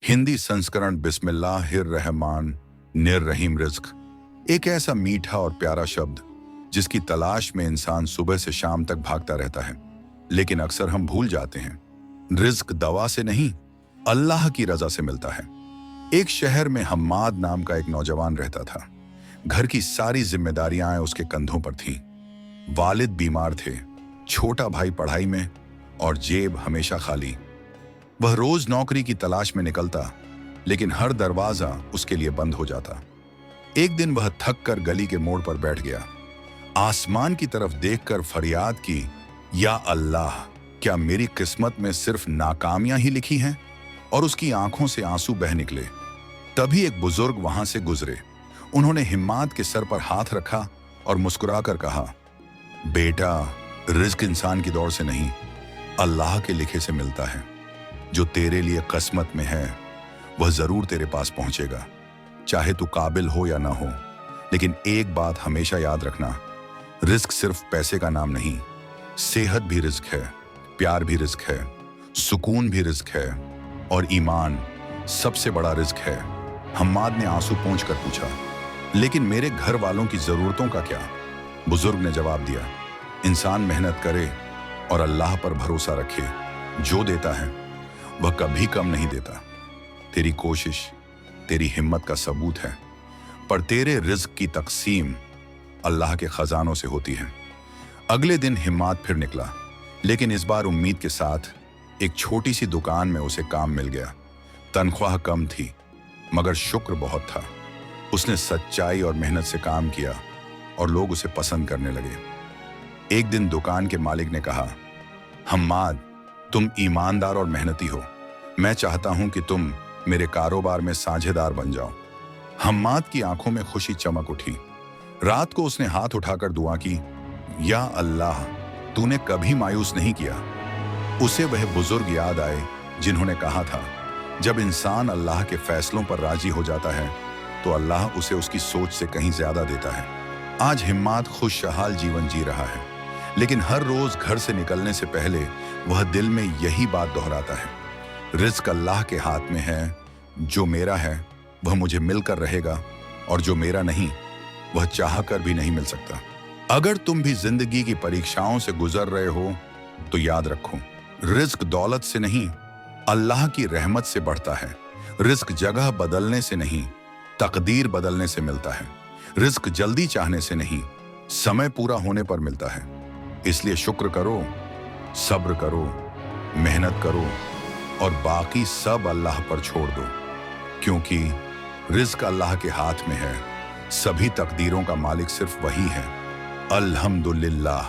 हिंदी संस्करण बिस्मिल्लाहिर्रहमान निर्रहीम रिज्क एक ऐसा मीठा और प्यारा शब्द जिसकी तलाश में इंसान सुबह से शाम तक भागता रहता है, लेकिन अक्सर हम भूल जाते हैं। रिज्क दवा से नहीं, अल्लाह की रजा से मिलता है। एक शहर में हम्माद नाम का एक नौजवान रहता था। घर की सारी जिम्मेदारियां उसके कंधों पर थीं। वालिद बीमार थे, छोटा भाई पढ़ाई में और जेब हमेशा खाली। वह रोज नौकरी की तलाश में निकलता, लेकिन हर दरवाजा उसके लिए बंद हो जाता। एक दिन वह थक कर गली के मोड़ पर बैठ गया। आसमान की तरफ देखकर फरियाद की, या अल्लाह, क्या मेरी किस्मत में सिर्फ नाकामियां ही लिखी हैं? और उसकी आंखों से आंसू बह निकले। तभी एक बुजुर्ग वहां से गुजरे। उन्होंने हिम्माद के सर पर हाथ रखा और मुस्कुराकर कहा, बेटा, रिज्क इंसान की दौड़ से नहीं, अल्लाह के लिखे से मिलता है। जो तेरे लिए किस्मत में है वह जरूर तेरे पास पहुंचेगा, चाहे तू काबिल हो या ना हो। लेकिन एक बात हमेशा याद रखना, रिज्क सिर्फ पैसे का नाम नहीं, सेहत भी रिज्क है, प्यार भी रिज्क है, सुकून भी रिज्क है, और ईमान सबसे बड़ा रिज्क है। हम्माद ने आंसू पोंछकर पूछा, लेकिन मेरे घर वालों की जरूरतों का क्या? बुजुर्ग ने जवाब दिया, इंसान मेहनत करे और अल्लाह पर भरोसा रखे। जो देता है वह कभी कम नहीं देता। तेरी कोशिश, तेरी हिम्मत का सबूत है, पर तेरे रिज्क की तकसीम अल्लाह के खजानों से होती है। अगले दिन हिम्माद फिर निकला, लेकिन इस बार उम्मीद के साथ। एक छोटी सी दुकान में उसे काम मिल गया। तनख्वाह कम थी, मगर शुक्र बहुत था। उसने सच्चाई और मेहनत से काम किया और लोग उसे पसंद करने लगे। एक दिन दुकान के मालिक ने कहा, हम्माद, तुम ईमानदार और मेहनती हो। मैं चाहता हूं कि तुम मेरे कारोबार में साझेदार बन जाओ। हम्माद की आंखों में खुशी चमक उठी। रात को उसने हाथ उठाकर दुआ की, या अल्लाह, तूने कभी मायूस नहीं किया। उसे वह बुजुर्ग याद आए जिन्होंने कहा था, जब इंसान अल्लाह के फैसलों पर राजी हो जाता है तो अल्लाह उसे उसकी सोच से कहीं ज्यादा देता है। आज हिम्माद खुशहाल जीवन जी रहा है, लेकिन हर रोज घर से निकलने से पहले वह दिल में यही बात दोहराता है, रिज्क अल्लाह के हाथ में है। जो मेरा है वह मुझे मिलकर रहेगा, और जो मेरा नहीं वह चाह कर भी नहीं मिल सकता। अगर तुम भी जिंदगी की परीक्षाओं से गुजर रहे हो तो याद रखो, रिज्क दौलत से नहीं, अल्लाह की रहमत से बढ़ता है। रिज्क जगह बदलने से नहीं, तकदीर बदलने से मिलता है। रिज्क जल्दी चाहने से नहीं, समय पूरा होने पर मिलता है। इसलिए शुक्र करो, सब्र करो, मेहनत करो, और बाकी सब अल्लाह पर छोड़ दो, क्योंकि रिज्क अल्लाह के हाथ में है। सभी तकदीरों का मालिक सिर्फ वही है। अल्हम्दुलिल्लाह।